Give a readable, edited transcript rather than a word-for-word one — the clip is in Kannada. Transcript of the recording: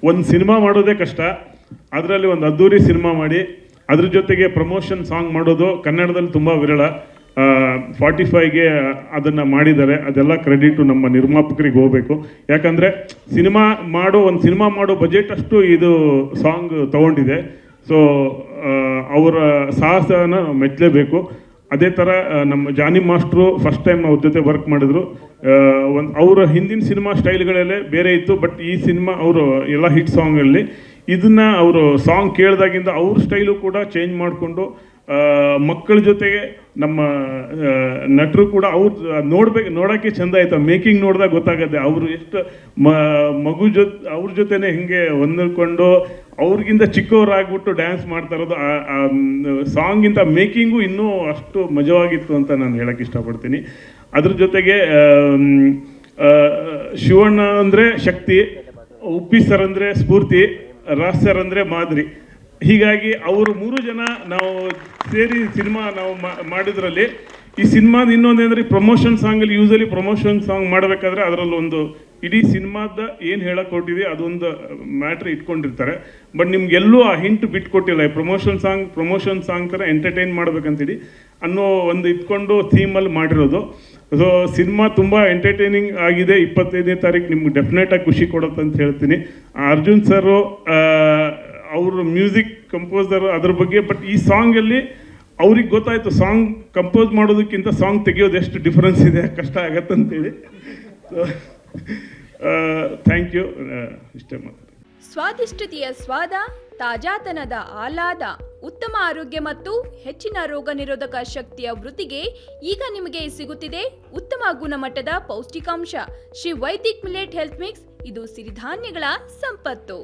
ಒಂದು ಸಿನಿಮಾ ಮಾಡೋದೇ ಕಷ್ಟ, ಅದರಲ್ಲಿ ಒಂದು ಅದ್ದೂರಿ ಸಿನಿಮಾ ಮಾಡಿ ಅದ್ರ ಜೊತೆಗೆ ಪ್ರಮೋಷನ್ ಸಾಂಗ್ ಮಾಡೋದು ಕನ್ನಡದಲ್ಲಿ ತುಂಬ ವಿರಳ. 45ಗೆ ಅದನ್ನು ಮಾಡಿದ್ದಾರೆ, ಅದೆಲ್ಲ ಕ್ರೆಡಿಟು ನಮ್ಮ ನಿರ್ಮಾಪಕರಿಗೆ ಹೋಗಬೇಕು. ಯಾಕಂದರೆ ಒಂದು ಸಿನಿಮಾ ಮಾಡೋ ಬಜೆಟ್ ಅಷ್ಟು ಇದು ಸಾಂಗ್ ತೊಗೊಂಡಿದೆ. ಸೊ ಅವರ ಸಾಹಸನ ಮೆಚ್ಚಲೇಬೇಕು. ಅದೇ ಥರ ನಮ್ಮ ಜಾನಿ ಮಾಸ್ಟ್ರು ಫಸ್ಟ್ ಟೈಮ್ ಅವ್ರ ಜೊತೆ ವರ್ಕ್ ಮಾಡಿದ್ರು. ಅವರ ಹಿಂದಿನ ಸಿನಿಮಾ ಸ್ಟೈಲ್ಗಳಲ್ಲೇ ಬೇರೆ ಇತ್ತು, ಬಟ್ ಈ ಸಿನಿಮಾ ಅವರು ಎಲ್ಲ ಹಿಟ್ ಸಾಂಗಲ್ಲಿ ಇದನ್ನು ಅವರು ಸಾಂಗ್ ಕೇಳಿದಾಗಿಂದ ಅವ್ರ ಸ್ಟೈಲು ಕೂಡ ಚೇಂಜ್ ಮಾಡಿಕೊಂಡು ಮಕ್ಕಳ ಜೊತೆಗೆ ನಮ್ಮ ನಟರು ಕೂಡ ನೋಡೋಕ್ಕೆ ಚೆಂದ ಆಯಿತು. ಮೇಕಿಂಗ್ ನೋಡಿದಾಗ ಗೊತ್ತಾಗುತ್ತೆ ಅವರು ಎಷ್ಟು ಮಗು ಅವ್ರ ಜೊತೆನೇ ಹಿಂಗೆ ಹೊಂದ್ಕೊಂಡು ಅವ್ರಿಗಿಂತ ಚಿಕ್ಕವರಾಗ್ಬಿಟ್ಟು ಡ್ಯಾನ್ಸ್ ಮಾಡ್ತಾ ಇರೋದು. ಸಾಂಗಿಂತ ಮೇಕಿಂಗು ಇನ್ನೂ ಅಷ್ಟು ಮಜವಾಗಿತ್ತು ಅಂತ ನಾನು ಹೇಳೋಕ್ಕೆ ಇಷ್ಟಪಡ್ತೀನಿ. ಅದ್ರ ಜೊತೆಗೆ ಶಿವಣ್ಣ ಅಂದರೆ ಶಕ್ತಿ, ಉಪ್ಪಿ ಸರ್ ಅಂದರೆ ಸ್ಫೂರ್ತಿ, ರಾಜ್ ಸರ್ ಅಂದರೆ ಮಾದರಿ. ಹೀಗಾಗಿ ಅವರು 3 ಜನ ನಾವು ಸೇರಿ ಸಿನಿಮಾ ನಾವು ಮಾಡಿದ್ರಲ್ಲಿ ಈ ಸಿನಿಮಾದ ಇನ್ನೊಂದೇಂದರೆ ಪ್ರಮೋಷನ್ ಸಾಂಗಲ್ಲಿ ಯೂಸಲಿ ಪ್ರಮೋಷನ್ ಸಾಂಗ್ ಮಾಡಬೇಕಾದ್ರೆ ಅದರಲ್ಲಿ ಒಂದು ಇಡೀ ಸಿನಿಮಾದ ಏನು ಹೇಳಕ್ಕೆ ಹೊರಟಿದೆ ಅದೊಂದು ಮ್ಯಾಟ್ರ್ ಇಟ್ಕೊಂಡಿರ್ತಾರೆ. ಬಟ್ ನಿಮ್ಗೆಲ್ಲೂ ಆ ಹಿಂಟ್ ಬಿಟ್ಕೊಟ್ಟಿಲ್ಲ. ಪ್ರಮೋಷನ್ ಸಾಂಗ್ ಥರ ಎಂಟರ್ಟೈನ್ ಮಾಡ್ಬೇಕಂತೇಳಿ ಅನ್ನೋ ಒಂದು ಇಟ್ಕೊಂಡು ಥೀಮಲ್ಲಿ ಮಾಡಿರೋದು. ಸೊ ಸಿನಿಮಾ ತುಂಬ ಎಂಟರ್ಟೈನಿಂಗ್ ಆಗಿದೆ. 25ನೇ ತಾರೀಕು ನಿಮ್ಗೆ ಡೆಫಿನೆಟಾಗಿ ಖುಷಿ ಕೊಡುತ್ತೆ ಅಂತ ಹೇಳ್ತೀನಿ. ಅರ್ಜುನ್ ಸರು ಅವರು ಮ್ಯೂಸಿಕ್ ಕಂಪೋಸರ್ ಅದ್ರ ಬಗ್ಗೆ, ಬಟ್ ಈ ಸಾಂಗಲ್ಲಿ ಅವ್ರಿಗೆ ಗೊತ್ತಾಯಿತು ಸಾಂಗ್ ಕಂಪೋಸ್ ಮಾಡೋದಕ್ಕಿಂತ ಸಾಂಗ್ ತೆಗೆಯೋದು ಎಷ್ಟು ಡಿಫ್ರೆನ್ಸ್ ಇದೆ, ಕಷ್ಟ ಆಗತ್ತಂತೇಳಿ. So thank you. ಇಷ್ಟೇ ಮಾತು. ಸ್ವಾದಿಷ್ಟತೆಯ ಸ್ವಾದ, ತಾಜಾತನದ ಆಹ್ಲಾದ, ಉತ್ತಮ ಆರೋಗ್ಯ ಮತ್ತು ಹೆಚ್ಚಿನ ರೋಗ ನಿರೋಧಕ ಶಕ್ತಿಯ ವೃದ್ಧಿಗೆ ಈಗ ನಿಮಗೆ ಸಿಗುತ್ತಿದೆ ಉತ್ತಮ ಗುಣಮಟ್ಟದ ಪೌಷ್ಟಿಕಾಂಶ. Shri Vaidik millet health mix. ಇದು ಸಿರಿಧಾನ್ಯಗಳ ಸಂಪತ್ತು.